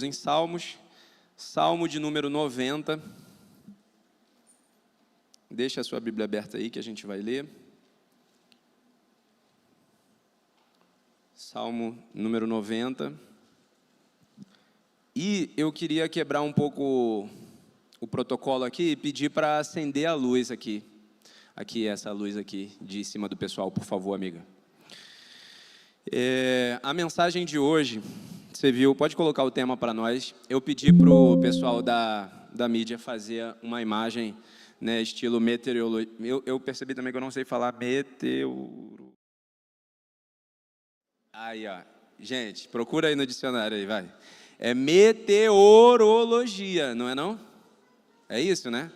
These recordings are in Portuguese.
Em Salmos, Salmo de número 90. Deixa a sua Bíblia aberta aí que a gente vai ler. Salmo número 90. E eu queria quebrar um pouco o protocolo aqui e pedir para acender a luz aqui. Essa luz aqui de cima do pessoal, por favor, amiga. A mensagem de hoje, você viu, pode colocar o tema para nós. Eu pedi para o pessoal da mídia fazer uma imagem, né, estilo meteorologia. Eu percebi também que eu não sei falar meteoro. Aí, ó. Gente, procura aí no dicionário aí, vai. É meteorologia, não é não? É isso, né?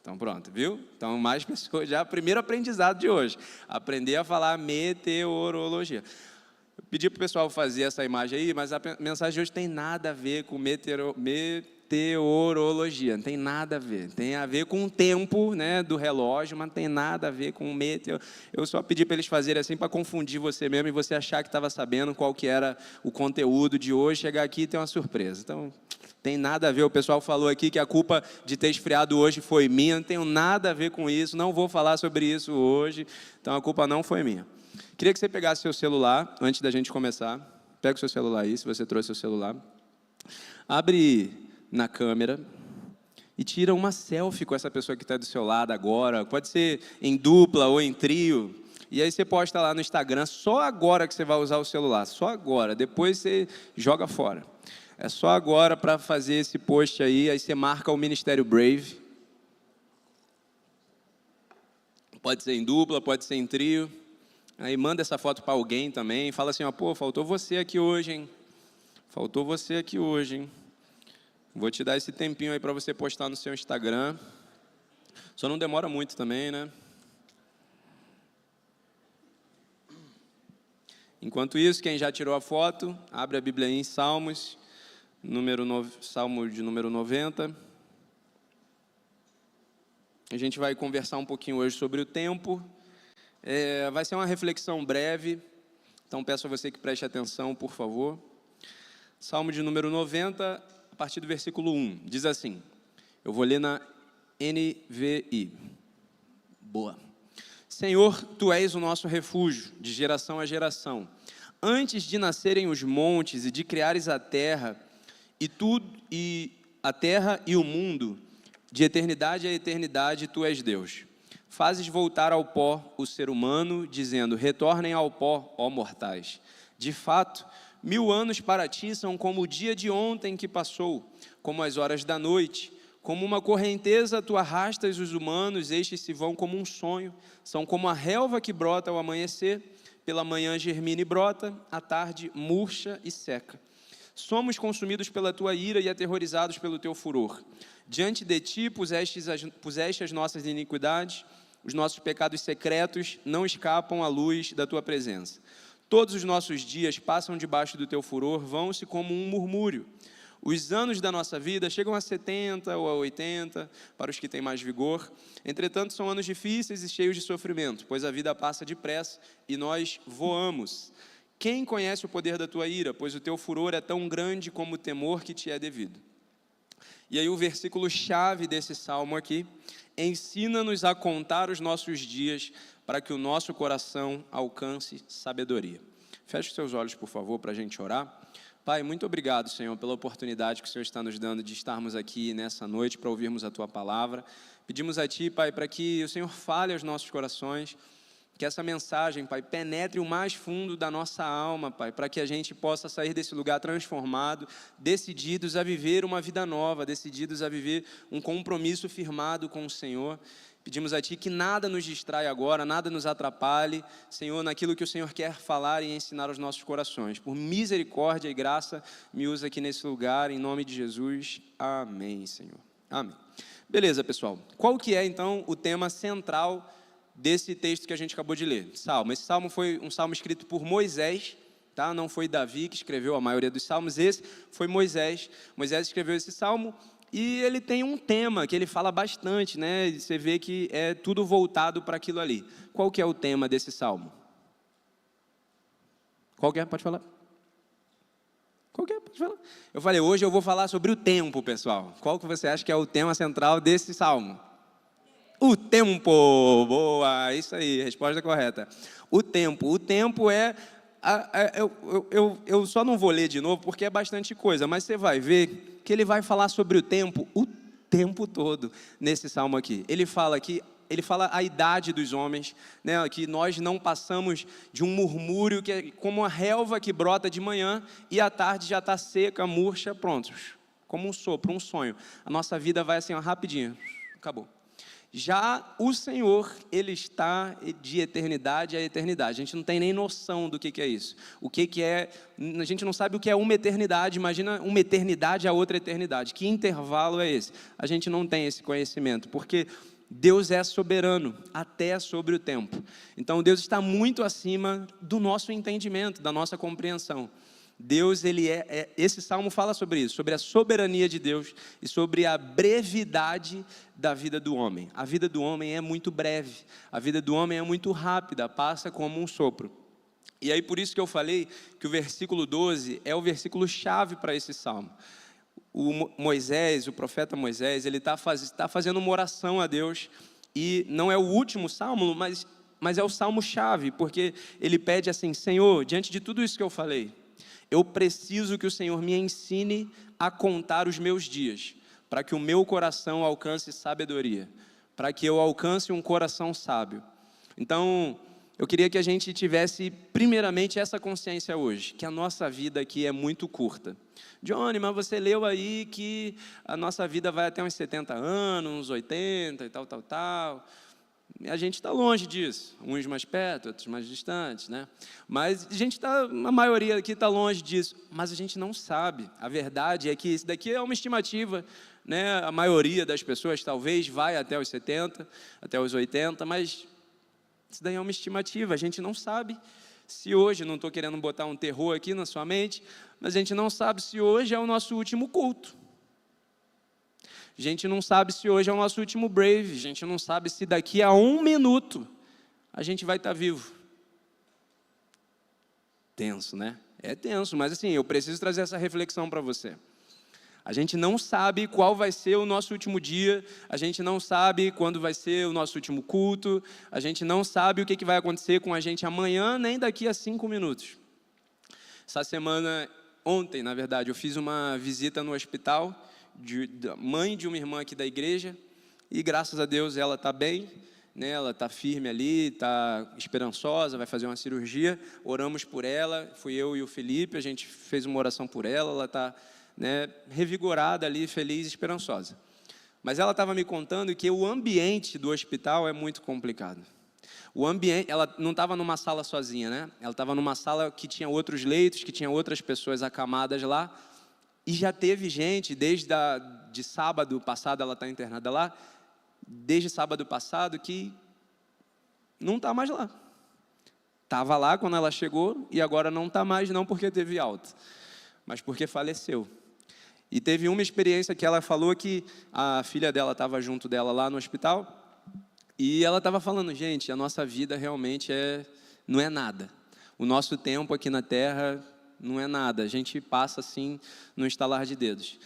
Então pronto, viu? Então mais pessoas, já primeiro aprendizado de hoje. Aprender a falar meteorologia. Eu pedi para o pessoal fazer essa imagem aí, mas a mensagem de hoje tem nada a ver com meteorologia, não tem nada a ver. Tem a ver com o tempo, né, do relógio, mas não tem nada a ver com meteor. Eu só pedi para eles fazerem assim para confundir você mesmo e você achar que estava sabendo qual que era o conteúdo de hoje, chegar aqui e ter uma surpresa. Então, tem nada a ver. O pessoal falou aqui que a culpa de ter esfriado hoje foi minha, não tenho nada a ver com isso, não vou falar sobre isso hoje, então a culpa não foi minha. Queria que você pegasse seu celular, antes da gente começar. Pega o seu celular aí, se você trouxe seu celular. Abre na câmera e tira uma selfie com essa pessoa que está do seu lado agora. Pode ser em dupla ou em trio. E aí você posta lá no Instagram, só agora que você vai usar o celular. Só agora, depois você joga fora. É só agora para fazer esse post aí você marca o Ministério Brave. Pode ser em dupla, pode ser em trio. Aí manda essa foto para alguém também, fala assim, ó, pô, faltou você aqui hoje, hein? Faltou você aqui hoje, hein? Vou te dar esse tempinho aí para você postar no seu Instagram. Só não demora muito também, né? Enquanto isso, quem já tirou a foto, abre a Bíblia aí em Salmos, Salmo de número 90. A gente vai conversar um pouquinho hoje sobre o tempo. Vai ser uma reflexão breve, então peço a você que preste atenção, por favor. Salmo de número 90, a partir do versículo 1, diz assim, eu vou ler na NVI. Boa. Senhor, Tu és o nosso refúgio, de geração a geração. Antes de nascerem os montes e de criares a terra, e o mundo, de eternidade a eternidade, Tu és Deus. Fazes voltar ao pó o ser humano, dizendo, retornem ao pó, ó mortais. De fato, 1000 anos para ti são como o dia de ontem que passou, como as horas da noite. Como uma correnteza, tu arrastas os humanos, estes se vão como um sonho. São como a relva que brota ao amanhecer, pela manhã germina e brota, à tarde murcha e seca. Somos consumidos pela tua ira e aterrorizados pelo teu furor. Diante de ti puseste as nossas iniquidades, os nossos pecados secretos não escapam à luz da tua presença. Todos os nossos dias passam debaixo do teu furor, vão-se como um murmúrio. Os anos da nossa vida chegam a 70 ou a 80, para os que têm mais vigor. Entretanto, são anos difíceis e cheios de sofrimento, pois a vida passa depressa e nós voamos. Quem conhece o poder da tua ira? Pois o teu furor é tão grande como o temor que te é devido. E aí o versículo-chave desse salmo aqui, ensina-nos a contar os nossos dias para que o nosso coração alcance sabedoria. Feche os seus olhos, por favor, para a gente orar. Pai, muito obrigado, Senhor, pela oportunidade que o Senhor está nos dando de estarmos aqui nessa noite para ouvirmos a Tua palavra. Pedimos a Ti, Pai, para que o Senhor fale aos nossos corações, que essa mensagem, Pai, penetre o mais fundo da nossa alma, Pai, para que a gente possa sair desse lugar transformado, decididos a viver uma vida nova, decididos a viver um compromisso firmado com o Senhor. Pedimos a Ti que nada nos distraia agora, nada nos atrapalhe, Senhor, naquilo que o Senhor quer falar e ensinar aos nossos corações. Por misericórdia e graça, me usa aqui nesse lugar, em nome de Jesus. Amém, Senhor. Amém. Beleza, pessoal. Qual que é, então, o tema central desse texto que a gente acabou de ler? Salmo. Esse salmo foi um salmo escrito por Moisés, tá? Não foi Davi que escreveu a maioria dos salmos, esse foi Moisés. Moisés escreveu esse salmo e ele tem um tema que ele fala bastante, né? Você vê que é tudo voltado para aquilo ali. Qual que é o tema desse salmo? Qual que é? Pode falar. Qualquer, pode falar. Eu falei, hoje eu vou falar sobre o tempo, pessoal. Qual que você acha que é o tema central desse salmo? O tempo. Boa, isso aí, resposta correta. O tempo é... Eu só não vou ler de novo porque é bastante coisa, mas você vai ver que ele vai falar sobre o tempo todo nesse salmo aqui. Ele fala a idade dos homens, né, que nós não passamos de um murmúrio que é como a relva que brota de manhã e à tarde já está seca, murcha, prontos, como um sopro, um sonho. A nossa vida vai assim, ó, rapidinho, acabou. Já o Senhor, Ele está de eternidade a eternidade. A gente não tem nem noção do que é isso. O que é, a gente não sabe o que é uma eternidade, imagina uma eternidade a outra eternidade. Que intervalo é esse? A gente não tem esse conhecimento, porque Deus é soberano até sobre o tempo. Então Deus está muito acima do nosso entendimento, da nossa compreensão. Deus, esse salmo fala sobre isso, sobre a soberania de Deus e sobre a brevidade da vida do homem. A vida do homem é muito breve, a vida do homem é muito rápida, passa como um sopro. E aí por isso que eu falei que o versículo 12 é o versículo chave para esse salmo. O profeta Moisés, ele está fazendo uma oração a Deus, e não é o último salmo, mas é o salmo chave, porque ele pede assim, Senhor, diante de tudo isso que eu falei, eu preciso que o Senhor me ensine a contar os meus dias, para que o meu coração alcance sabedoria, para que eu alcance um coração sábio. Então, eu queria que a gente tivesse, primeiramente, essa consciência hoje, que a nossa vida aqui é muito curta. Johnny, mas você leu aí que a nossa vida vai até uns 70 anos, uns 80 e tal. A gente está longe disso, uns mais perto, outros mais distantes, né? Mas a maioria aqui está longe disso, mas a gente não sabe. A verdade é que isso daqui é uma estimativa, né? A maioria das pessoas talvez vai até os 70, até os 80, mas isso daí é uma estimativa, a gente não sabe se hoje, não estou querendo botar um terror aqui na sua mente, mas a gente não sabe se hoje é o nosso último culto. A gente não sabe se hoje é o nosso último Brave, a gente não sabe se daqui a 1 minuto a gente vai estar vivo. Tenso, né? É tenso, mas assim, eu preciso trazer essa reflexão para você. A gente não sabe qual vai ser o nosso último dia, a gente não sabe quando vai ser o nosso último culto, a gente não sabe o que vai acontecer com a gente amanhã, nem daqui a 5 minutos. Essa semana, ontem, na verdade, eu fiz uma visita no hospital, da mãe de uma irmã aqui da igreja, e graças a Deus ela está bem, né? Ela está firme ali, está esperançosa, vai fazer uma cirurgia, oramos por ela, fui eu e o Felipe, a gente fez uma oração por ela está, né, revigorada ali, feliz e esperançosa. Mas ela estava me contando que o ambiente do hospital é muito complicado. O ambiente, ela não estava numa sala sozinha, né? Ela estava numa sala que tinha outros leitos, que tinha outras pessoas acamadas lá, e já teve gente, de sábado passado, ela está internada lá, desde sábado passado, que não está mais lá. Estava lá quando ela chegou, e agora não está mais, não porque teve alta, mas porque faleceu. E teve uma experiência que ela falou que a filha dela estava junto dela lá no hospital, e ela estava falando, gente, a nossa vida realmente não é nada. O nosso tempo aqui na Terra não é nada, a gente passa assim no estalar de dedos.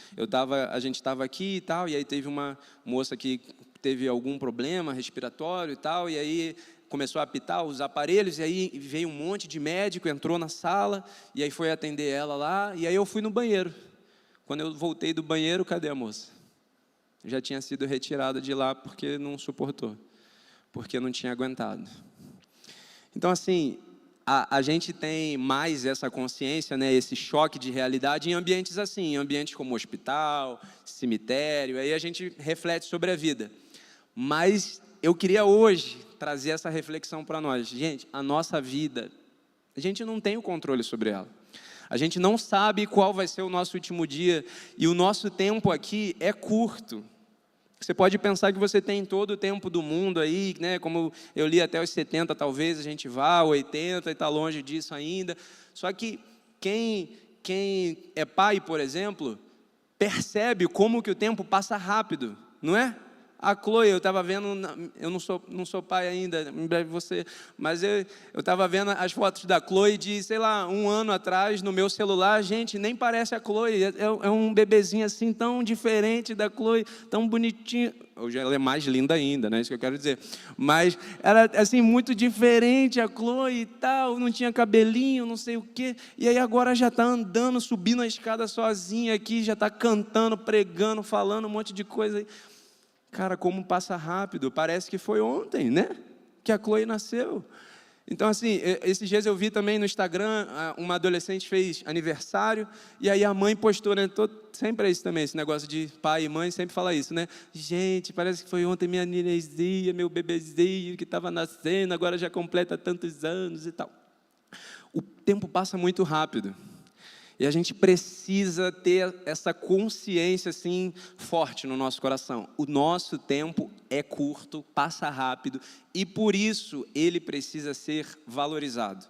A gente estava aqui e tal, e aí teve uma moça que teve algum problema respiratório e tal, e aí começou a apitar os aparelhos, e aí veio um monte de médico, entrou na sala, e aí foi atender ela lá, e aí eu fui no banheiro. Quando eu voltei do banheiro, cadê a moça? Já tinha sido retirada de lá porque não suportou, porque não tinha aguentado. Então, assim, a gente tem mais essa consciência, né, esse choque de realidade em ambientes assim, em ambientes como hospital, cemitério, aí a gente reflete sobre a vida. Mas eu queria hoje trazer essa reflexão para nós. Gente, a nossa vida, a gente não tem o controle sobre ela. A gente não sabe qual vai ser o nosso último dia, e o nosso tempo aqui é curto. Você pode pensar que você tem todo o tempo do mundo aí, né? Como eu li, até os 70 talvez a gente vá, 80 e está longe disso ainda. Só que quem é pai, por exemplo, percebe como que o tempo passa rápido, não é? A Chloe, eu estava vendo, eu não sou pai ainda, em breve você, mas eu estava vendo as fotos da Chloe de, sei lá, 1 ano atrás no meu celular. Gente, nem parece a Chloe, é um bebezinho assim tão diferente da Chloe, tão bonitinho. Hoje ela é mais linda ainda, né? Isso que eu quero dizer. Mas era assim, muito diferente a Chloe e tal, não tinha cabelinho, não sei o quê. E aí agora já está andando, subindo a escada sozinha aqui, já está cantando, pregando, falando um monte de coisa aí. Cara, como passa rápido, parece que foi ontem, né? Que a Chloe nasceu. Então, assim, esses dias eu vi também no Instagram, uma adolescente fez aniversário, e aí a mãe postou, né? Sempre é isso também, esse negócio de pai e mãe sempre fala isso, né? Gente, parece que foi ontem minha nenenzinha, meu bebezinho que estava nascendo, agora já completa tantos anos e tal. O tempo passa muito rápido. E a gente precisa ter essa consciência assim forte no nosso coração. O nosso tempo é curto, passa rápido e por isso ele precisa ser valorizado.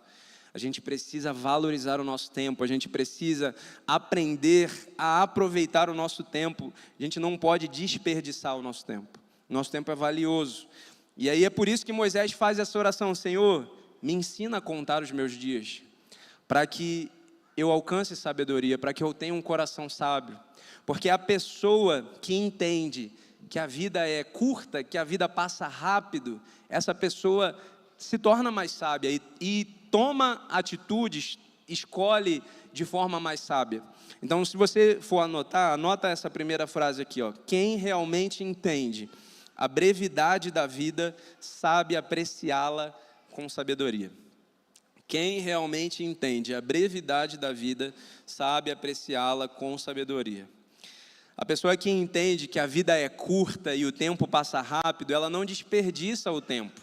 A gente precisa valorizar o nosso tempo, a gente precisa aprender a aproveitar o nosso tempo. A gente não pode desperdiçar o nosso tempo. O nosso tempo é valioso. E aí é por isso que Moisés faz essa oração: Senhor, me ensina a contar os meus dias, para que eu alcance sabedoria, para que eu tenha um coração sábio. Porque a pessoa que entende que a vida é curta, que a vida passa rápido, essa pessoa se torna mais sábia e toma atitudes, escolhe de forma mais sábia. Então, se você for anotar, anota essa primeira frase aqui, ó. Quem realmente entende a brevidade da vida sabe apreciá-la com sabedoria. Quem realmente entende a brevidade da vida sabe apreciá-la com sabedoria. A pessoa que entende que a vida é curta e o tempo passa rápido, ela não desperdiça o tempo,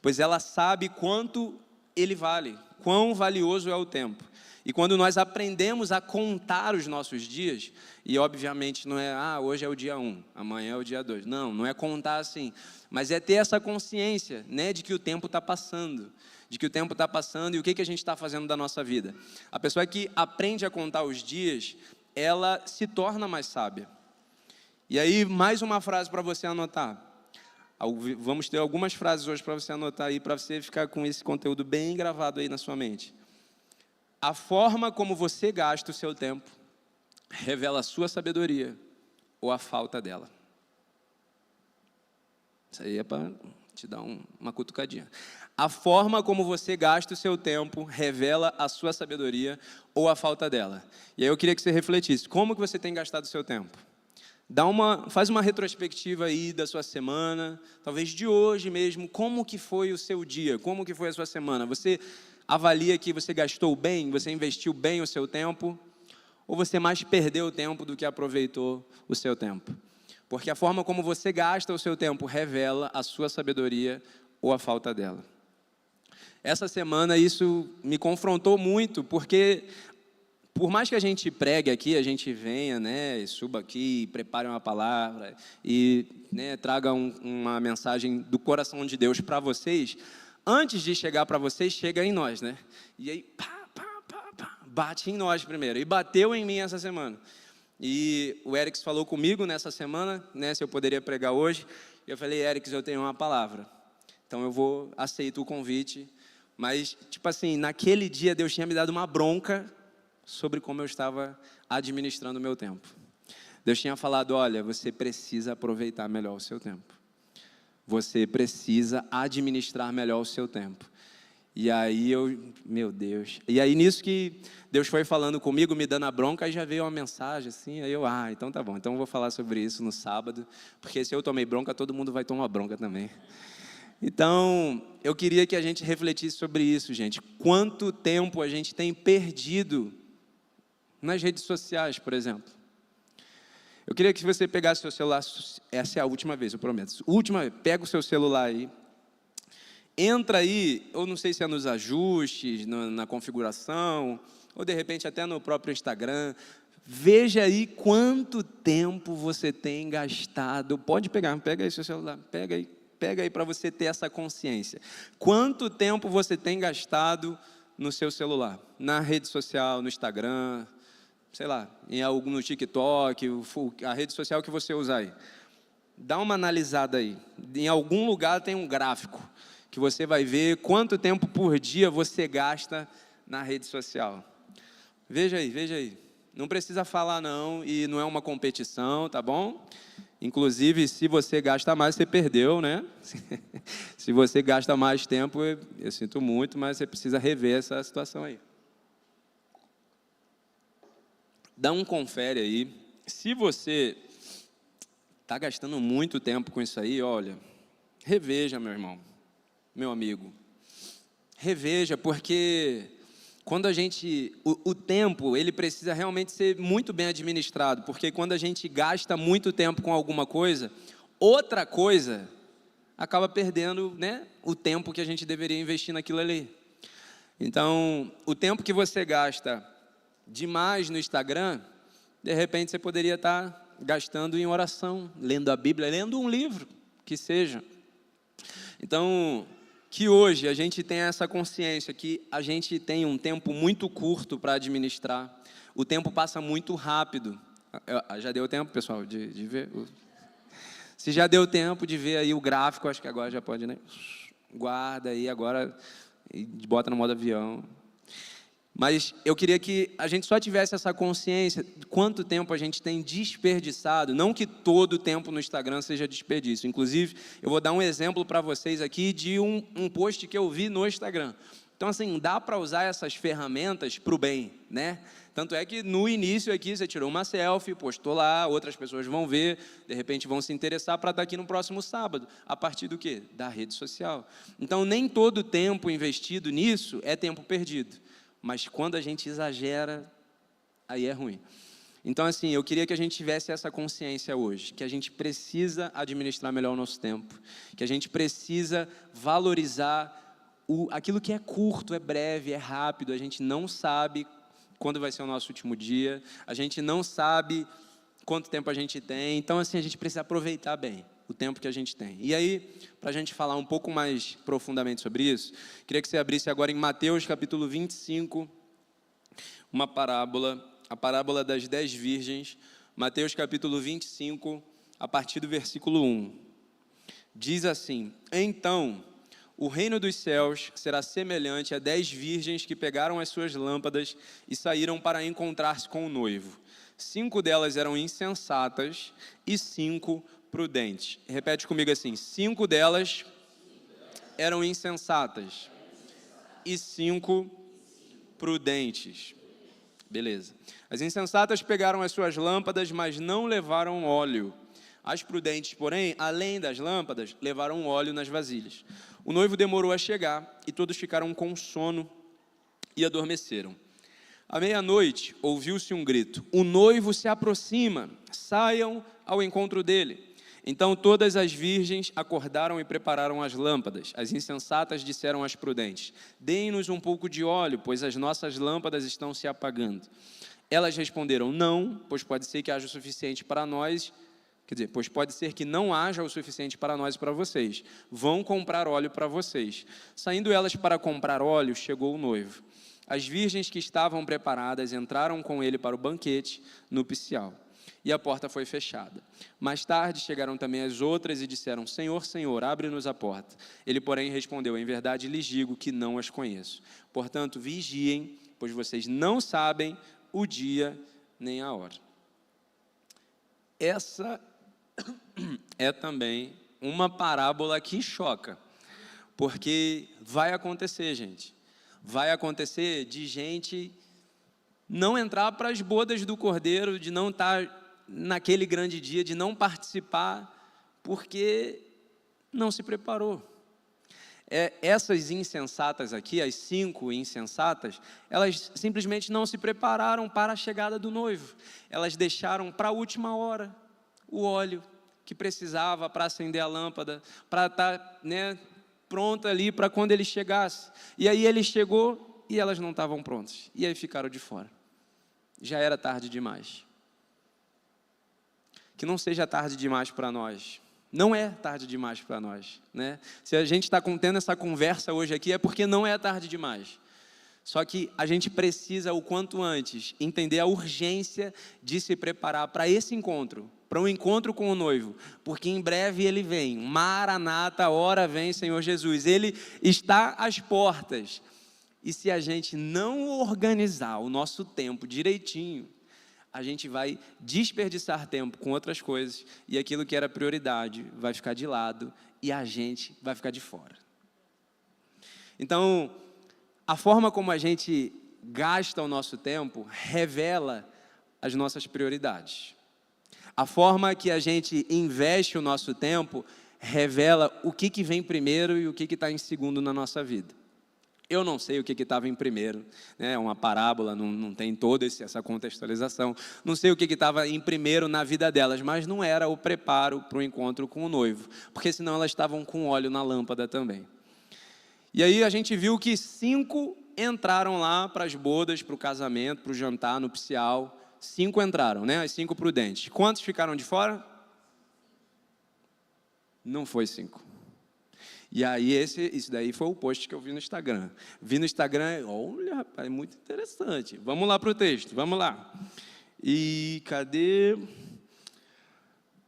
pois ela sabe quanto ele vale, quão valioso é o tempo. E quando nós aprendemos a contar os nossos dias, e obviamente não é, hoje é o dia 1, amanhã é o dia 2. Não é contar assim, mas é ter essa consciência, né, de que o tempo está passando. De que o tempo está passando e o que a gente está fazendo da nossa vida. A pessoa que aprende a contar os dias, ela se torna mais sábia. E aí, mais uma frase para você anotar. Vamos ter algumas frases hoje para você anotar aí, para você ficar com esse conteúdo bem gravado aí na sua mente. A forma como você gasta o seu tempo revela a sua sabedoria ou a falta dela. Isso aí é para te dar uma cutucadinha. A forma como você gasta o seu tempo revela a sua sabedoria ou a falta dela. E aí eu queria que você refletisse. Como que você tem gastado o seu tempo? Faz uma retrospectiva aí da sua semana, talvez de hoje mesmo. Como que foi o seu dia? Como que foi a sua semana? Você avalia que você gastou bem? Você investiu bem o seu tempo? Ou você mais perdeu o tempo do que aproveitou o seu tempo? Porque a forma como você gasta o seu tempo revela a sua sabedoria ou a falta dela. Essa semana isso me confrontou muito, porque por mais que a gente pregue aqui, a gente venha, né, e suba aqui, prepare uma palavra e, né, traga uma mensagem do coração de Deus para vocês, antes de chegar para vocês, chega em nós, né? E aí, bate em nós primeiro. E bateu em mim essa semana. E o Erics falou comigo nessa semana, né, se eu poderia pregar hoje. E eu falei, Erics, eu tenho uma palavra. Então eu aceito o convite. Mas, tipo assim, naquele dia Deus tinha me dado uma bronca sobre como eu estava administrando o meu tempo. Deus tinha falado, olha, você precisa aproveitar melhor o seu tempo. Você precisa administrar melhor o seu tempo. E aí meu Deus. E aí nisso que Deus foi falando comigo, me dando a bronca, aí já veio uma mensagem assim, aí então tá bom. Então eu vou falar sobre isso no sábado, porque se eu tomei bronca, todo mundo vai tomar bronca também. Então, eu queria que a gente refletisse sobre isso, gente. Quanto tempo a gente tem perdido nas redes sociais, por exemplo. Eu queria que você pegasse seu celular, essa é a última vez, eu prometo. Pega o seu celular aí, entra aí, eu não sei se é nos ajustes, na configuração, ou de repente até no próprio Instagram. Veja aí quanto tempo você tem gastado. Pega aí seu celular, pega aí para você ter essa consciência. Quanto tempo você tem gastado no seu celular? Na rede social, no Instagram, sei lá, no TikTok, a rede social que você usa aí. Dá uma analisada aí. Em algum lugar tem um gráfico que você vai ver quanto tempo por dia você gasta na rede social. Veja aí, veja aí. Não precisa falar não, e não é uma competição, tá bom? Inclusive, se você gasta mais, você perdeu, né? Se você gasta mais tempo, eu sinto muito, mas você precisa rever essa situação aí. Dá um confere aí. Se você está gastando muito tempo com isso aí, olha, reveja, meu irmão, meu amigo. Reveja, porque quando a gente, o tempo, ele precisa realmente ser muito bem administrado, porque quando a gente gasta muito tempo com alguma coisa, outra coisa acaba perdendo, né, o tempo que a gente deveria investir naquilo ali. Então, o tempo que você gasta demais no Instagram, de repente você poderia estar gastando em oração, lendo a Bíblia, lendo um livro, que seja. Então, que hoje a gente tenha essa consciência que a gente tem um tempo muito curto para administrar. O tempo passa muito rápido. Já deu tempo, pessoal, de ver? Se já deu tempo de ver aí o gráfico, acho que agora já pode, né? Guarda aí agora e bota no modo avião. Mas eu queria que a gente só tivesse essa consciência de quanto tempo a gente tem desperdiçado. Não que todo o tempo no Instagram seja desperdício. Inclusive, eu vou dar um exemplo para vocês aqui de um post que eu vi no Instagram. Então, assim, dá para usar essas ferramentas para o bem, né? Tanto é que no início aqui você tirou uma selfie, postou lá, outras pessoas vão ver, de repente vão se interessar para estar aqui no próximo sábado. A partir do quê? Da rede social. Então, nem todo o tempo investido nisso é tempo perdido. Mas quando a gente exagera, aí é ruim. Então, assim, eu queria que a gente tivesse essa consciência hoje, que a gente precisa administrar melhor o nosso tempo, que a gente precisa valorizar aquilo que é curto, é breve, é rápido, a gente não sabe quando vai ser o nosso último dia, a gente não sabe quanto tempo a gente tem, então, assim, a gente precisa aproveitar bem o tempo que a gente tem. E aí, para a gente falar um pouco mais profundamente sobre isso, queria que você abrisse agora em Mateus capítulo 25, uma parábola, a parábola das 10 virgens, Mateus capítulo 25, a partir do versículo 1. Diz assim: Então, o reino dos céus será semelhante a 10 virgens que pegaram as suas lâmpadas e saíram para encontrar-se com o noivo. 5 delas eram insensatas e 5 prudentes. Repete comigo assim: 5 delas eram insensatas e 5 prudentes. Beleza. As insensatas pegaram as suas lâmpadas, mas não levaram óleo. As prudentes, porém, além das lâmpadas, levaram óleo nas vasilhas. O noivo demorou a chegar e todos ficaram com sono e adormeceram. À meia-noite, ouviu-se um grito: o noivo se aproxima, saiam ao encontro dele. Então todas as virgens acordaram e prepararam as lâmpadas. As insensatas disseram às prudentes: deem-nos um pouco de óleo, pois as nossas lâmpadas estão se apagando. Elas responderam: não, pois pode ser que haja o suficiente para nós. Quer dizer, pois pode ser que não haja o suficiente para nós e para vocês. Vão comprar óleo para vocês. Saindo elas para comprar óleo, chegou o noivo. As virgens que estavam preparadas entraram com ele para o banquete nupcial. E a porta foi fechada. Mais tarde chegaram também as outras e disseram: Senhor, Senhor, abre-nos a porta. Ele, porém, respondeu: em verdade lhes digo que não as conheço. Portanto, vigiem, pois vocês não sabem o dia nem a hora. Essa é também uma parábola que choca, porque vai acontecer, gente. Vai acontecer de gente não entrar para as bodas do Cordeiro, de não estar naquele grande dia, de não participar, porque não se preparou. Essas insensatas aqui, as 5 insensatas, elas simplesmente não se prepararam para a chegada do noivo. Elas deixaram para a última hora o óleo que precisava para acender a lâmpada, para estar, né, pronta ali para quando ele chegasse. E aí ele chegou e elas não estavam prontas. E aí ficaram de fora. Já era tarde demais. Que não seja tarde demais para nós. Não é tarde demais para nós, né? Se a gente está tendo essa conversa hoje aqui, é porque não é tarde demais. Só que a gente precisa, o quanto antes, entender a urgência de se preparar para esse encontro, para um encontro com o noivo, porque em breve ele vem. Maranata, a hora vem, Senhor Jesus. Ele está às portas. E se a gente não organizar o nosso tempo direitinho, a gente vai desperdiçar tempo com outras coisas e aquilo que era prioridade vai ficar de lado e a gente vai ficar de fora. Então, a forma como a gente gasta o nosso tempo revela as nossas prioridades. A forma que a gente investe o nosso tempo revela o que vem primeiro e o que está em segundo na nossa vida. Eu não sei o que estava em primeiro, né? É uma parábola, não tem toda essa contextualização. Não sei o que estava em primeiro na vida delas, mas não era o preparo para o encontro com o noivo, porque senão elas estavam com óleo na lâmpada também. E aí a gente viu que 5 entraram lá para as bodas, para o casamento, para o jantar nupcial. 5 entraram, né? As 5 prudentes. Quantos ficaram de fora? Não foi 5. E aí, isso daí foi o post que eu vi no Instagram. Vi no Instagram, olha, rapaz, muito interessante. Vamos lá para o texto, vamos lá. E cadê?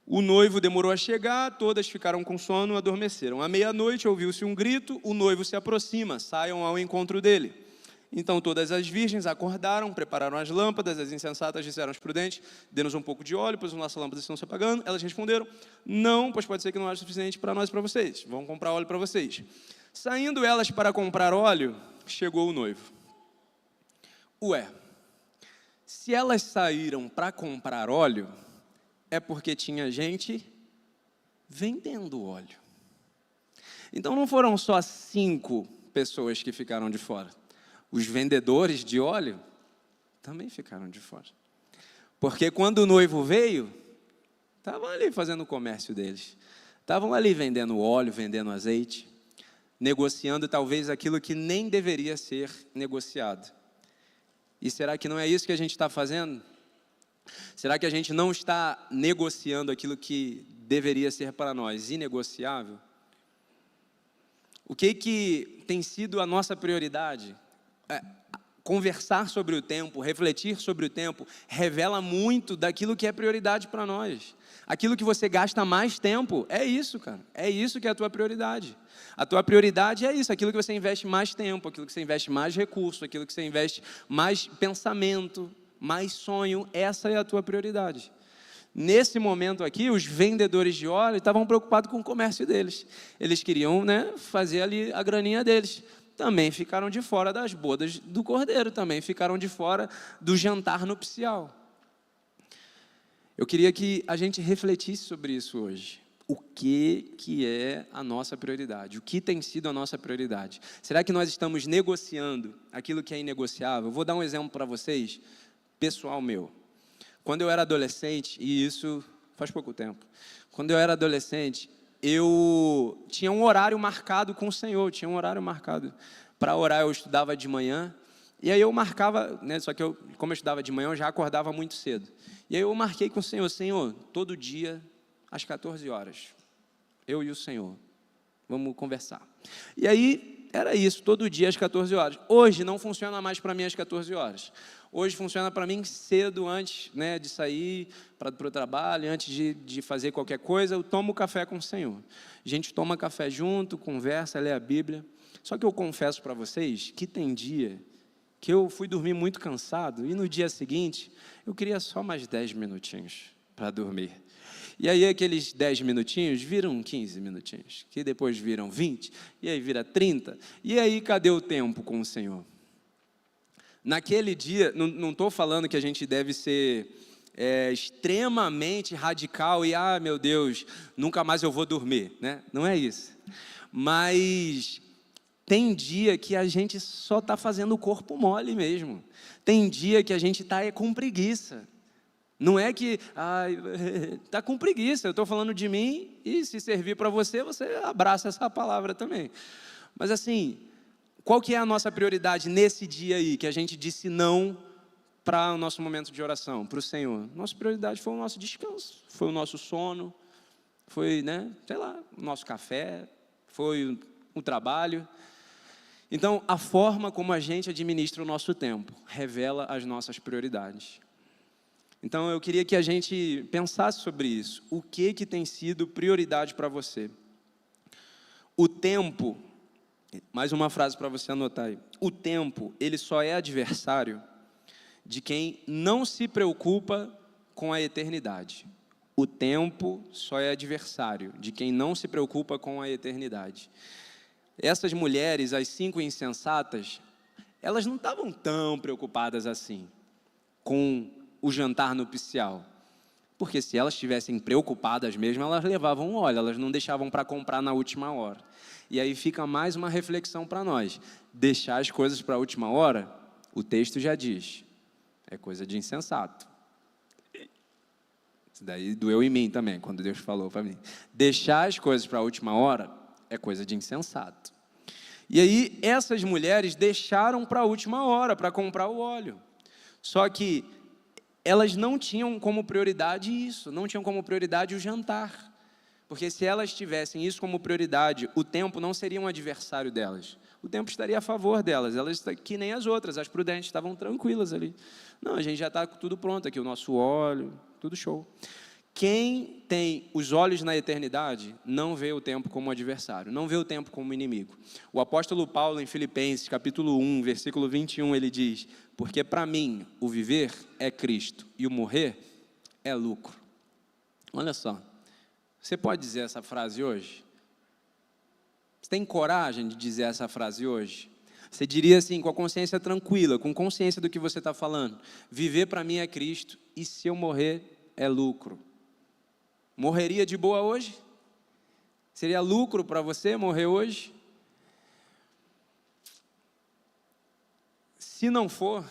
O noivo demorou a chegar, todas ficaram com sono, adormeceram. À meia-noite ouviu-se um grito, o noivo se aproxima, saiam ao encontro dele. Então todas as virgens acordaram, prepararam as lâmpadas, as insensatas disseram aos prudentes, dê-nos um pouco de óleo, pois as nossas lâmpadas estão se apagando. Elas responderam, não, pois pode ser que não haja suficiente para nós e para vocês. Vamos comprar óleo para vocês. Saindo elas para comprar óleo, chegou o noivo. Ué, se elas saíram para comprar óleo, é porque tinha gente vendendo óleo. Então não foram só 5 pessoas que ficaram de fora. Os vendedores de óleo também ficaram de fora. Porque quando o noivo veio, estavam ali fazendo o comércio deles. Estavam ali vendendo óleo, vendendo azeite, negociando talvez aquilo que nem deveria ser negociado. E será que não é isso que a gente está fazendo? Será que a gente não está negociando aquilo que deveria ser para nós inegociável? O que tem sido a nossa prioridade? Conversar sobre o tempo, refletir sobre o tempo, revela muito daquilo que é prioridade para nós. Aquilo que você gasta mais tempo, é isso, cara. É isso que é a tua prioridade. A tua prioridade é isso, aquilo que você investe mais tempo, aquilo que você investe mais recurso, aquilo que você investe mais pensamento, mais sonho, essa é a tua prioridade. Nesse momento aqui, os vendedores de óleo estavam preocupados com o comércio deles. Eles queriam, né, fazer ali a graninha deles. Também ficaram de fora das bodas do cordeiro, também ficaram de fora do jantar nupcial. Eu queria que a gente refletisse sobre isso hoje. O que é a nossa prioridade? O que tem sido a nossa prioridade? Será que nós estamos negociando aquilo que é inegociável? Eu vou dar um exemplo para vocês, pessoal meu. Quando eu era adolescente, e isso faz pouco tempo, quando eu era adolescente, eu tinha um horário marcado com o Senhor, tinha um horário marcado para orar. Eu estudava de manhã, e aí eu marcava, né, só que como eu estudava de manhã, eu já acordava muito cedo. E aí eu marquei com o Senhor, Senhor, todo dia, às 14 horas, eu e o Senhor, vamos conversar. E aí, era isso, todo dia às 14 horas. Hoje não funciona mais para mim às 14 horas. Hoje funciona para mim cedo, antes, né, de sair para o trabalho, antes de fazer qualquer coisa, eu tomo café com o Senhor. A gente toma café junto, conversa, lê a Bíblia. Só que eu confesso para vocês que tem dia que eu fui dormir muito cansado e no dia seguinte eu queria só mais 10 minutinhos para dormir. E aí aqueles 10 minutinhos viram 15 minutinhos, que depois viram 20, e aí vira 30. E aí cadê o tempo com o Senhor? Naquele dia, não estou falando que a gente deve ser extremamente radical e, meu Deus, nunca mais eu vou dormir, né? Não é isso. Mas tem dia que a gente só está fazendo o corpo mole mesmo. Tem dia que a gente está com preguiça. Não é que, está com preguiça, eu estou falando de mim e se servir para você, você abraça essa palavra também. Mas assim, qual que é a nossa prioridade nesse dia aí, que a gente disse não para o nosso momento de oração, para o Senhor? Nossa prioridade foi o nosso descanso, foi o nosso sono, foi, o nosso café, foi o trabalho. Então, a forma como a gente administra o nosso tempo revela as nossas prioridades. Então, eu queria que a gente pensasse sobre isso. O que tem sido prioridade para você? O tempo, mais uma frase para você anotar aí. O tempo, ele só é adversário de quem não se preocupa com a eternidade. O tempo só é adversário de quem não se preocupa com a eternidade. Essas mulheres, as 5 insensatas, elas não estavam tão preocupadas assim com o jantar nupcial. Porque se elas estivessem preocupadas mesmo, elas levavam óleo, elas não deixavam para comprar na última hora. E aí fica mais uma reflexão para nós. Deixar as coisas para a última hora, o texto já diz, é coisa de insensato. Isso daí doeu em mim também, quando Deus falou para mim. Deixar as coisas para a última hora é coisa de insensato. E aí, essas mulheres deixaram para a última hora, para comprar o óleo. Só que elas não tinham como prioridade isso, não tinham como prioridade o jantar. Porque se elas tivessem isso como prioridade, o tempo não seria um adversário delas. O tempo estaria a favor delas, elas que nem as outras, as prudentes, estavam tranquilas ali. Não, a gente já está tudo pronto aqui, o nosso óleo, tudo show. Quem tem os olhos na eternidade não vê o tempo como adversário, não vê o tempo como inimigo. O apóstolo Paulo, em Filipenses, capítulo 1, versículo 21, ele diz: porque para mim o viver é Cristo e o morrer é lucro. Olha só, você pode dizer essa frase hoje? Você tem coragem de dizer essa frase hoje? Você diria assim, com a consciência tranquila, com consciência do que você está falando: viver para mim é Cristo e se eu morrer é lucro. Morreria de boa hoje? Seria lucro para você morrer hoje? Se não for,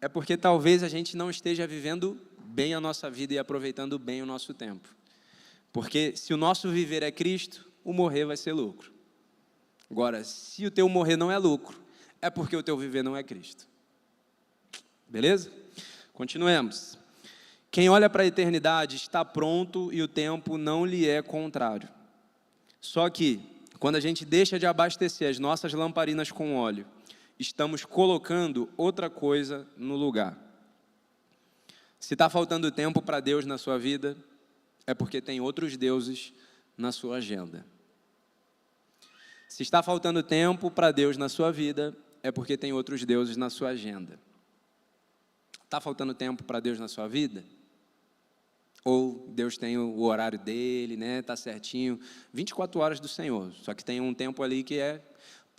é porque talvez a gente não esteja vivendo bem a nossa vida e aproveitando bem o nosso tempo. Porque se o nosso viver é Cristo, o morrer vai ser lucro. Agora, se o teu morrer não é lucro, é porque o teu viver não é Cristo. Beleza? Continuemos. Quem olha para a eternidade está pronto e o tempo não lhe é contrário. Só que, quando a gente deixa de abastecer as nossas lamparinas com óleo, estamos colocando outra coisa no lugar. Se está faltando tempo para Deus na sua vida, é porque tem outros deuses na sua agenda. Se está faltando tempo para Deus na sua vida, é porque tem outros deuses na sua agenda. Está faltando tempo para Deus na sua vida? Ou Deus tem o horário dele, né? Está certinho, 24 horas do Senhor, só que tem um tempo ali que é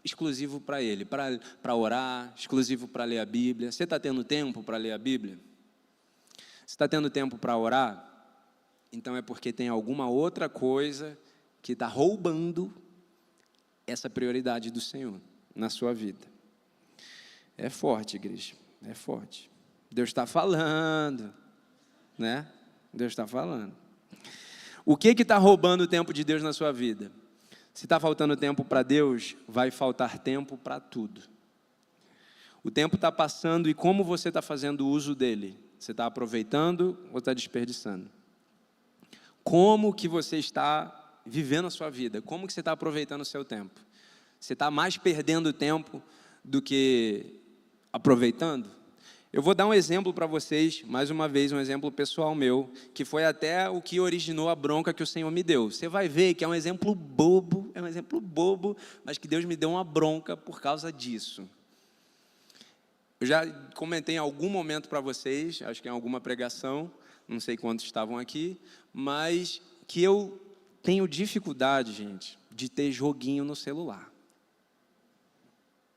exclusivo para Ele, para orar, exclusivo para ler a Bíblia. Você está tendo tempo para ler a Bíblia? Se está tendo tempo para orar, então é porque tem alguma outra coisa que está roubando essa prioridade do Senhor na sua vida. É forte, igreja, é forte. Deus está falando, né? Deus está falando. O que está roubando o tempo de Deus na sua vida? Se está faltando tempo para Deus, vai faltar tempo para tudo. O tempo está passando e como você está fazendo uso dele? Você está aproveitando ou está desperdiçando? Como que você está vivendo a sua vida? Como que você está aproveitando o seu tempo? Você está mais perdendo tempo do que aproveitando? Eu vou dar um exemplo para vocês, mais uma vez, um exemplo pessoal meu, que foi até o que originou a bronca que o Senhor me deu. Você vai ver que é um exemplo bobo, mas que Deus me deu uma bronca por causa disso. Eu já comentei em algum momento para vocês, acho que em alguma pregação, não sei quantos estavam aqui, mas que eu tenho dificuldade, gente, de ter joguinho no celular.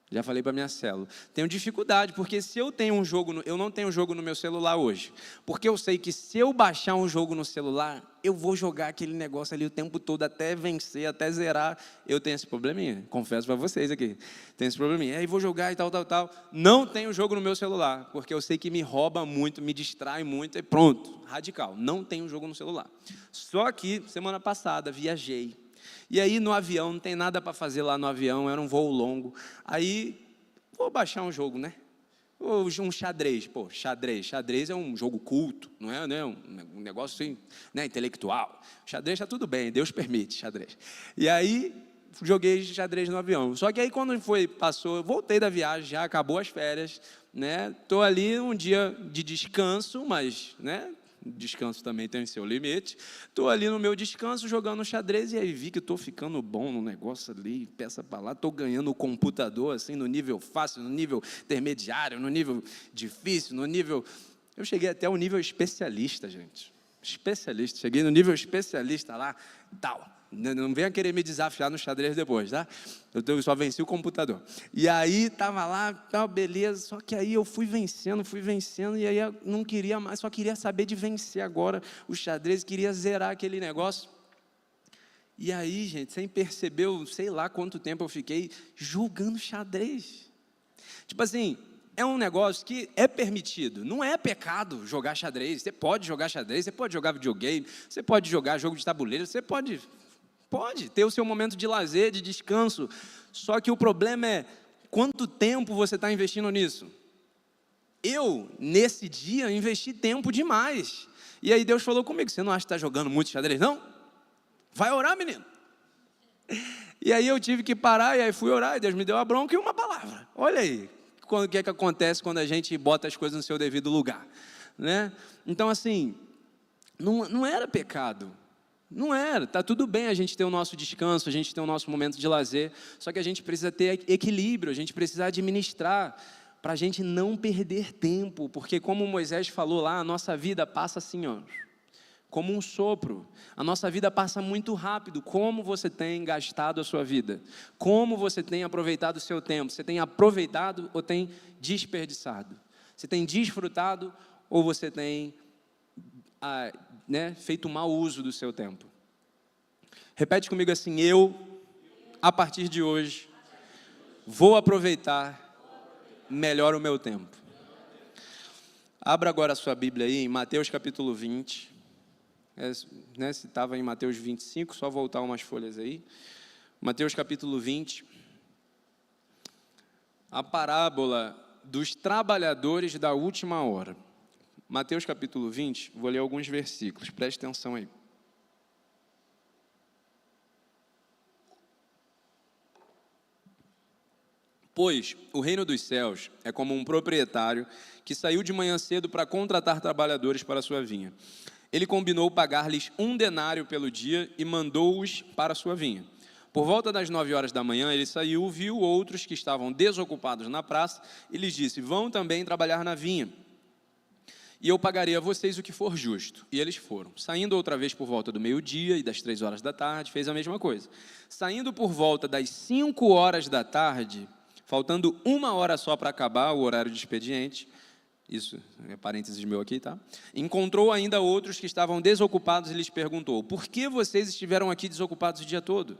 Já falei para minha célula. Tenho dificuldade, porque se eu tenho um jogo, eu não tenho jogo no meu celular hoje, porque eu sei que se eu baixar um jogo no celular, eu vou jogar aquele negócio ali o tempo todo, até vencer, até zerar. Eu tenho esse probleminha, confesso para vocês aqui. Tenho esse probleminha. Aí vou jogar e tal. Não tenho jogo no meu celular, porque eu sei que me rouba muito, me distrai muito, e pronto, radical. Não tenho jogo no celular. Só que, semana passada, viajei. E aí no avião, não tem nada para fazer lá no avião, era um voo longo. Aí, vou baixar um jogo, né? Um xadrez. Pô, xadrez é um jogo culto, não é, né? Um negócio assim, né? Intelectual. Xadrez está tudo bem, Deus permite xadrez. E aí, joguei xadrez no avião. Só que aí quando passou, voltei da viagem, já acabou as férias, né? Tô ali um dia de descanso, mas, né? Descanso também tem seu limite. Estou ali no meu descanso jogando xadrez e aí vi que estou ficando bom no negócio ali, peça para lá, estou ganhando o computador assim no nível fácil, no nível intermediário, no nível difícil, no nível... Eu cheguei até o nível especialista, gente. Especialista, cheguei no nível especialista lá, tal. Não venha querer me desafiar no xadrez depois, tá? Eu só venci o computador. E aí, estava lá, tal, beleza, só que aí eu fui vencendo, e aí eu não queria mais, só queria saber de vencer agora o xadrez, queria zerar aquele negócio. E aí, gente, sem perceber, eu sei lá quanto tempo eu fiquei jogando xadrez. Tipo assim, é um negócio que é permitido, não é pecado jogar xadrez. Você pode jogar xadrez, você pode jogar videogame, você pode jogar jogo de tabuleiro, você pode ter o seu momento de lazer, de descanso. Só que o problema é quanto tempo você está investindo nisso. Eu, nesse dia, investi tempo demais. E aí Deus falou comigo, você não acha que está jogando muito xadrez, não? Vai orar, menino. E aí eu tive que parar, e aí fui orar, e Deus me deu a bronca e uma palavra. Olha aí, o que é que acontece quando a gente bota as coisas no seu devido lugar, né? Então, assim, não era pecado. Não era, está tudo bem a gente ter o nosso descanso, a gente ter o nosso momento de lazer, só que a gente precisa ter equilíbrio, a gente precisa administrar, para a gente não perder tempo, porque como Moisés falou lá, a nossa vida passa assim, ó, como um sopro, a nossa vida passa muito rápido. Como você tem gastado a sua vida? Como você tem aproveitado o seu tempo? Você tem aproveitado ou tem desperdiçado? Você tem desfrutado ou você tem... feito mau uso do seu tempo? Repete comigo assim: eu, a partir de hoje, vou aproveitar melhor o meu tempo. Abra agora a sua Bíblia aí em Mateus capítulo 20, se estava em Mateus 25, só voltar umas folhas aí. Mateus capítulo 20, a parábola dos trabalhadores da última hora. Mateus capítulo 20, vou ler alguns versículos, preste atenção aí. Pois o reino dos céus é como um proprietário que saiu de manhã cedo para contratar trabalhadores para a sua vinha. Ele combinou pagar-lhes 1 denário pelo dia e mandou-os para a sua vinha. Por volta das 9 horas da manhã, ele saiu, viu outros que estavam desocupados na praça e lhes disse: vão também trabalhar na vinha, e eu pagarei a vocês o que for justo. E eles foram. Saindo outra vez por volta do meio-dia e das 3 horas da tarde, fez a mesma coisa. Saindo por volta das 5 horas da tarde, faltando 1 hora só para acabar o horário de expediente, isso é parênteses meu aqui, tá? Encontrou ainda outros que estavam desocupados e lhes perguntou: por que vocês estiveram aqui desocupados o dia todo?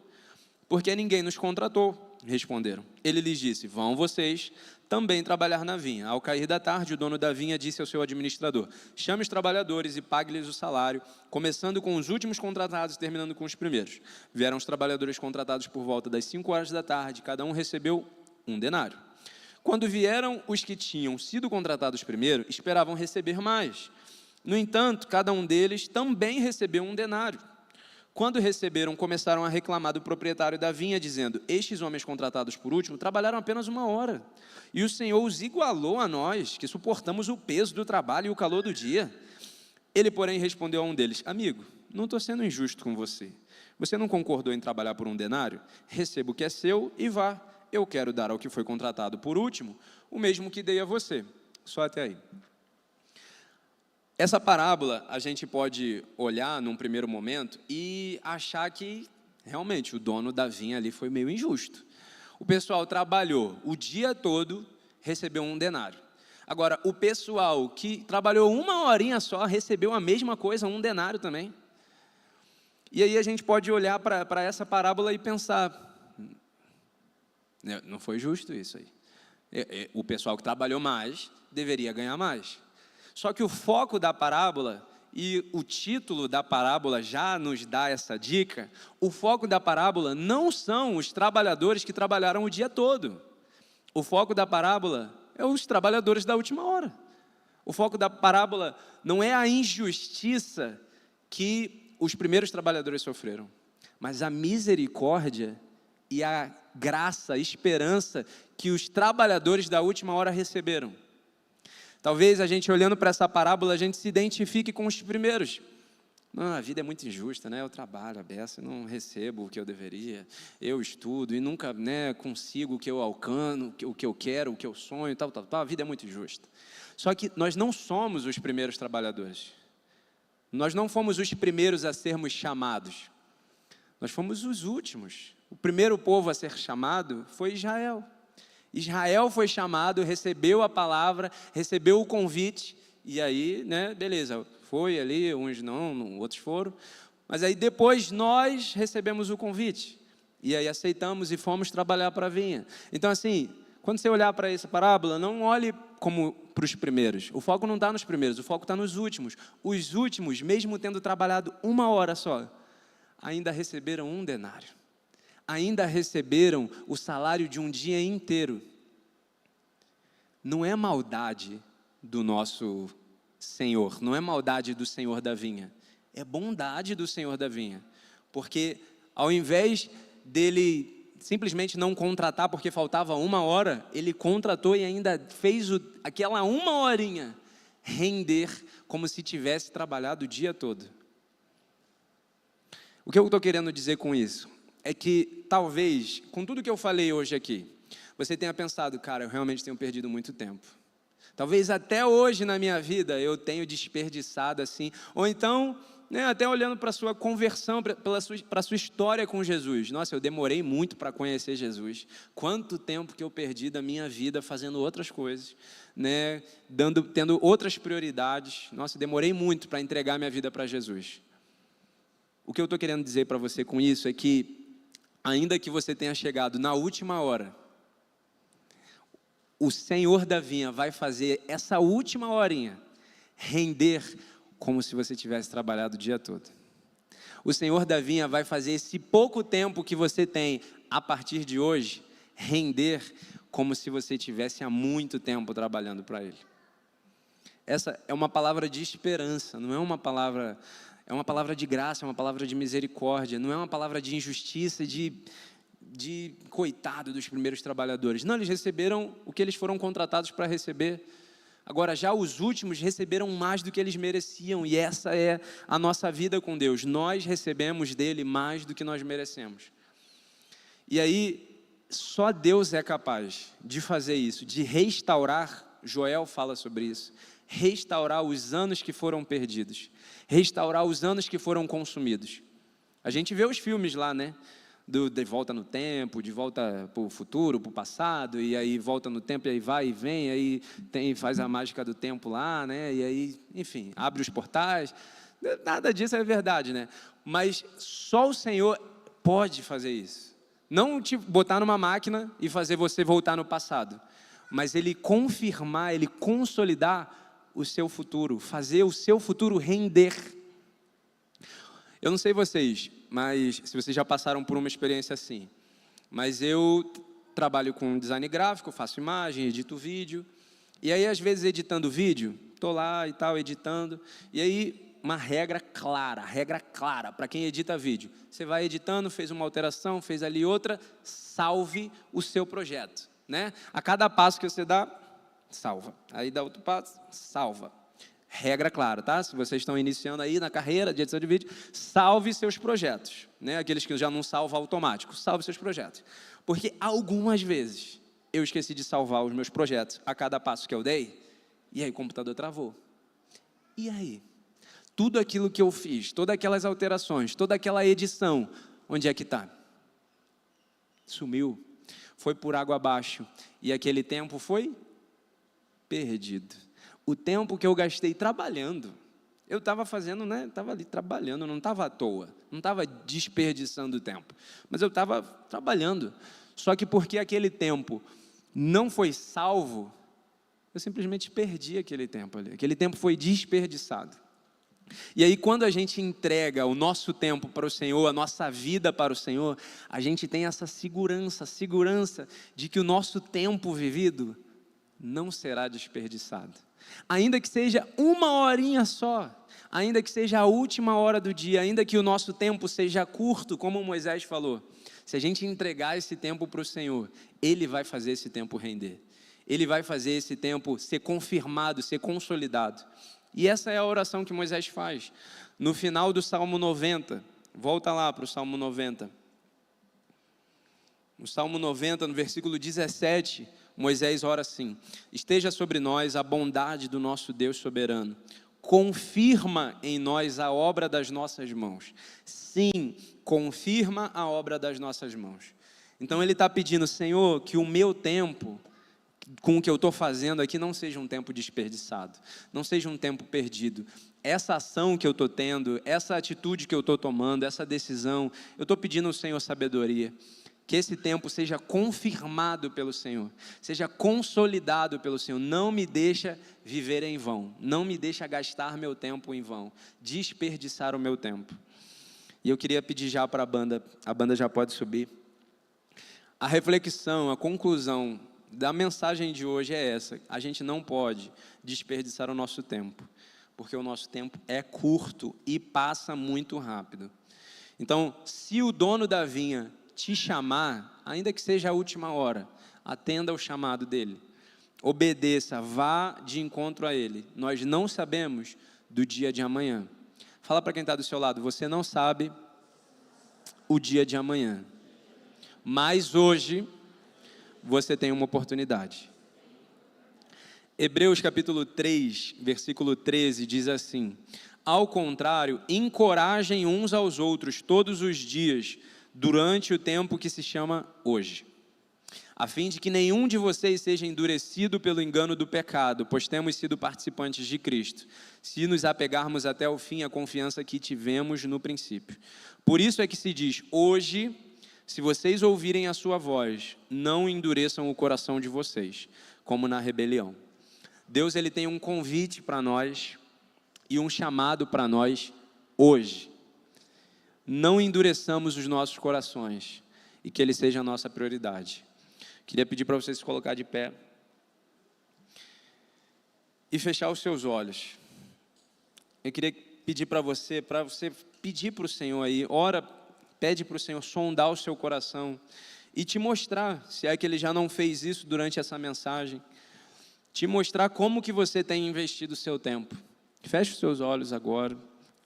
Porque ninguém nos contratou, responderam. Ele lhes disse: vão vocês também trabalhar na vinha. Ao cair da tarde, o dono da vinha disse ao seu administrador: chame os trabalhadores e pague-lhes o salário, começando com os últimos contratados e terminando com os primeiros. Vieram os trabalhadores contratados por volta das 5 horas da tarde, cada um recebeu 1 denário. Quando vieram os que tinham sido contratados primeiro, esperavam receber mais. No entanto, cada um deles também recebeu 1 denário. Quando receberam, começaram a reclamar do proprietário da vinha, dizendo: estes homens contratados por último trabalharam apenas 1 hora, e o Senhor os igualou a nós, que suportamos o peso do trabalho e o calor do dia. Ele, porém, respondeu a um deles: amigo, não estou sendo injusto com você. Você não concordou em trabalhar por 1 denário? Receba o que é seu e vá. Eu quero dar ao que foi contratado por último o mesmo que dei a você. Só até aí. Essa parábola a gente pode olhar num primeiro momento e achar que realmente o dono da vinha ali foi meio injusto. O pessoal trabalhou o dia todo, recebeu 1 denário. Agora, o pessoal que trabalhou 1 horinha só, recebeu a mesma coisa, 1 denário também. E aí a gente pode olhar para essa parábola e pensar: não foi justo isso aí. O pessoal que trabalhou mais deveria ganhar mais. Só que o foco da parábola, e o título da parábola já nos dá essa dica, o foco da parábola não são os trabalhadores que trabalharam o dia todo. O foco da parábola é os trabalhadores da última hora. O foco da parábola não é a injustiça que os primeiros trabalhadores sofreram, mas a misericórdia e a graça, a esperança que os trabalhadores da última hora receberam. Talvez a gente olhando para essa parábola, a gente se identifique com os primeiros. Não, a vida é muito injusta, né? Eu trabalho a beça, não recebo o que eu deveria, eu estudo e nunca, né, consigo o que eu alcanço, o que eu quero, o que eu sonho, tal. A vida é muito injusta. Só que nós não somos os primeiros trabalhadores. Nós não fomos os primeiros a sermos chamados. Nós fomos os últimos. O primeiro povo a ser chamado foi Israel. Israel foi chamado, recebeu a palavra, recebeu o convite, e aí, né, beleza, foi ali, uns não, outros foram, mas aí depois nós recebemos o convite, e aí aceitamos e fomos trabalhar para a vinha. Então assim, quando você olhar para essa parábola, não olhe como para os primeiros, o foco não está nos primeiros, o foco está nos últimos. Os últimos, mesmo tendo trabalhado 1 hora só, ainda receberam 1 denário, ainda receberam o salário de um dia inteiro. Não é maldade do nosso Senhor, não é maldade do Senhor da vinha, é bondade do Senhor da vinha, porque ao invés dele simplesmente não contratar porque faltava 1 hora, ele contratou e ainda fez aquela 1 horinha render como se tivesse trabalhado o dia todo. O que eu estou querendo dizer com isso é que talvez, com tudo que eu falei hoje aqui, você tenha pensado, cara, eu realmente tenho perdido muito tempo. Talvez até hoje na minha vida eu tenho desperdiçado assim, ou então, né, até olhando para a sua conversão, para a sua história com Jesus. Nossa, eu demorei muito para conhecer Jesus. Quanto tempo que eu perdi da minha vida fazendo outras coisas, né, tendo outras prioridades. Nossa, eu demorei muito para entregar minha vida para Jesus. O que eu estou querendo dizer para você com isso é que, ainda que você tenha chegado na última hora, o Senhor da vinha vai fazer essa última horinha render como se você tivesse trabalhado o dia todo. O Senhor da vinha vai fazer esse pouco tempo que você tem a partir de hoje render como se você tivesse há muito tempo trabalhando para Ele. Essa é uma palavra de esperança, não é uma palavra, é uma palavra de graça, é uma palavra de misericórdia, não é uma palavra de injustiça, de coitado dos primeiros trabalhadores. Não, eles receberam o que eles foram contratados para receber. Agora, já os últimos receberam mais do que eles mereciam, e essa é a nossa vida com Deus. Nós recebemos dele mais do que nós merecemos. E aí, só Deus é capaz de fazer isso, de restaurar. Joel fala sobre isso, restaurar os anos que foram perdidos, restaurar os anos que foram consumidos. A gente vê os filmes lá, né? De volta no tempo, de volta para o futuro, para o passado, e aí volta no tempo, e aí vai e vem, aí faz a mágica do tempo lá, né? E aí, enfim, abre os portais. Nada disso é verdade, né? Mas só o Senhor pode fazer isso. Não te botar numa máquina e fazer você voltar no passado, mas Ele confirmar, Ele consolidar o seu futuro, fazer o seu futuro render. Eu não sei vocês, mas se vocês já passaram por uma experiência assim, mas eu trabalho com design gráfico, faço imagem, edito vídeo, e aí às vezes editando vídeo, estou lá e tal, editando, e aí uma regra clara para quem edita vídeo, você vai editando, fez uma alteração, fez ali outra, salve o seu projeto, né? A cada passo que você dá, salva, aí dá outro passo, salva. Regra clara, tá? Se vocês estão iniciando aí na carreira de edição de vídeo, salve seus projetos, né? Aqueles que já não salvam automático, salve seus projetos. Porque algumas vezes eu esqueci de salvar os meus projetos a cada passo que eu dei, e aí o computador travou. E aí? Tudo aquilo que eu fiz, todas aquelas alterações, toda aquela edição, onde é que está? Sumiu, foi por água abaixo, e aquele tempo foi perdido. O tempo que eu gastei trabalhando, eu estava fazendo, né? Estava ali trabalhando, não estava à toa, não estava desperdiçando tempo, mas eu estava trabalhando. Só que porque aquele tempo não foi salvo, eu simplesmente perdi aquele tempo ali. Aquele tempo foi desperdiçado. E aí, quando a gente entrega o nosso tempo para o Senhor, a nossa vida para o Senhor, a gente tem essa segurança de que o nosso tempo vivido não será desperdiçado. ainda que seja uma horinha só, ainda que seja a última hora do dia, ainda que o nosso tempo seja curto, como Moisés falou, se a gente entregar esse tempo para o Senhor, Ele vai fazer esse tempo render. Ele vai fazer esse tempo ser confirmado, ser consolidado. E essa é a oração que Moisés faz. No final do Salmo 90, volta lá para o Salmo 90. No Salmo 90, no versículo 17, Moisés ora assim: esteja sobre nós a bondade do nosso Deus soberano. Confirma em nós a obra das nossas mãos. Sim, confirma a obra das nossas mãos. Então ele está pedindo, Senhor, que o meu tempo, com o que eu estou fazendo aqui, não seja um tempo desperdiçado, não seja um tempo perdido. Essa ação que eu estou tendo, essa atitude que eu estou tomando, essa decisão, eu estou pedindo ao Senhor sabedoria. Que esse tempo seja confirmado pelo Senhor, seja consolidado pelo Senhor. Não me deixa viver em vão, não me deixa gastar meu tempo em vão, desperdiçar o meu tempo. E eu queria pedir já para a banda já pode subir. A reflexão, a conclusão da mensagem de hoje é essa: a gente não pode desperdiçar o nosso tempo, porque o nosso tempo é curto e passa muito rápido. Então, se o dono da vinha te chamar, ainda que seja a última hora, atenda ao chamado dele, obedeça, vá de encontro a ele. Nós não sabemos do dia de amanhã. Fala para quem está do seu lado: você não sabe o dia de amanhã, mas hoje você tem uma oportunidade. Hebreus capítulo 3, versículo 13 diz assim: ao contrário, encorajem uns aos outros todos os dias, durante o tempo que se chama hoje, a fim de que nenhum de vocês seja endurecido pelo engano do pecado, pois temos sido participantes de Cristo, se nos apegarmos até o fim à confiança que tivemos no princípio. Por isso é que se diz: hoje, se vocês ouvirem a sua voz, não endureçam o coração de vocês, como na rebelião. Deus, ele tem um convite para nós e um chamado para nós hoje. Não endureçamos os nossos corações e que ele seja a nossa prioridade. Queria pedir para você se colocar de pé e fechar os seus olhos. Eu queria pedir para você pedir para o Senhor aí, pede para o Senhor sondar o seu coração e te mostrar, se é que ele já não fez isso durante essa mensagem, te mostrar como que você tem investido o seu tempo. Feche os seus olhos agora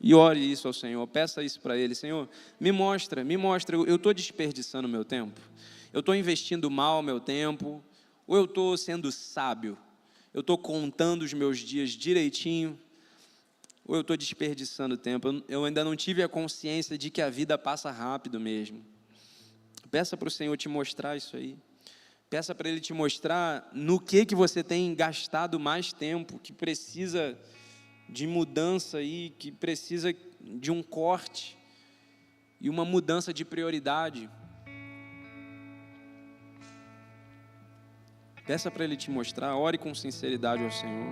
e ore isso ao Senhor, peça isso para Ele. Senhor, me mostra, eu estou desperdiçando meu tempo? Eu estou investindo mal meu tempo? Ou eu estou sendo sábio? Eu estou contando os meus dias direitinho? Ou eu estou desperdiçando tempo? Eu ainda não tive a consciência de que a vida passa rápido mesmo. Peça para o Senhor te mostrar isso aí. Peça para Ele te mostrar no que você tem gastado mais tempo, que precisa de mudança aí, que precisa de um corte e uma mudança de prioridade. Peça para Ele te mostrar, ore com sinceridade ao Senhor.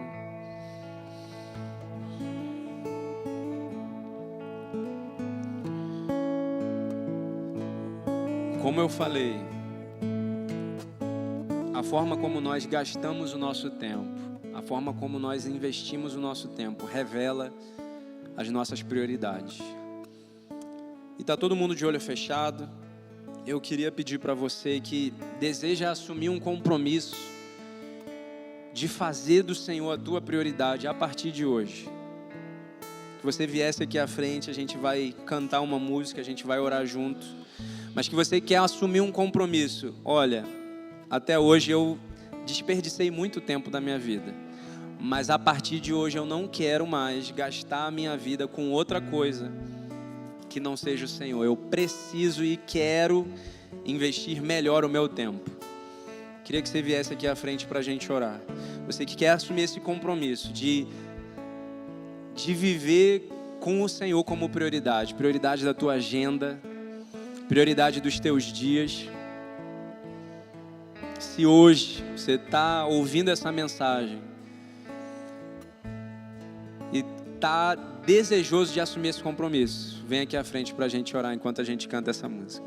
Como eu falei, a forma como nós gastamos o nosso tempo, a forma como nós investimos o nosso tempo revela as nossas prioridades. E está todo mundo de olho fechado. Eu queria pedir para você que deseja assumir um compromisso de fazer do Senhor a tua prioridade a partir de hoje. Que você viesse aqui à frente, a gente vai cantar uma música, a gente vai orar junto. Mas que você quer assumir um compromisso. Olha, até hoje eu desperdicei muito tempo da minha vida. Mas a partir de hoje eu não quero mais gastar a minha vida com outra coisa que não seja o Senhor. Eu preciso e quero investir melhor o meu tempo. Queria que você viesse aqui à frente para a gente orar. Você que quer assumir esse compromisso de viver com o Senhor como prioridade. Prioridade da tua agenda, prioridade dos teus dias. Se hoje você está ouvindo essa mensagem e está desejoso de assumir esse compromisso, vem aqui à frente para a gente orar enquanto a gente canta essa música.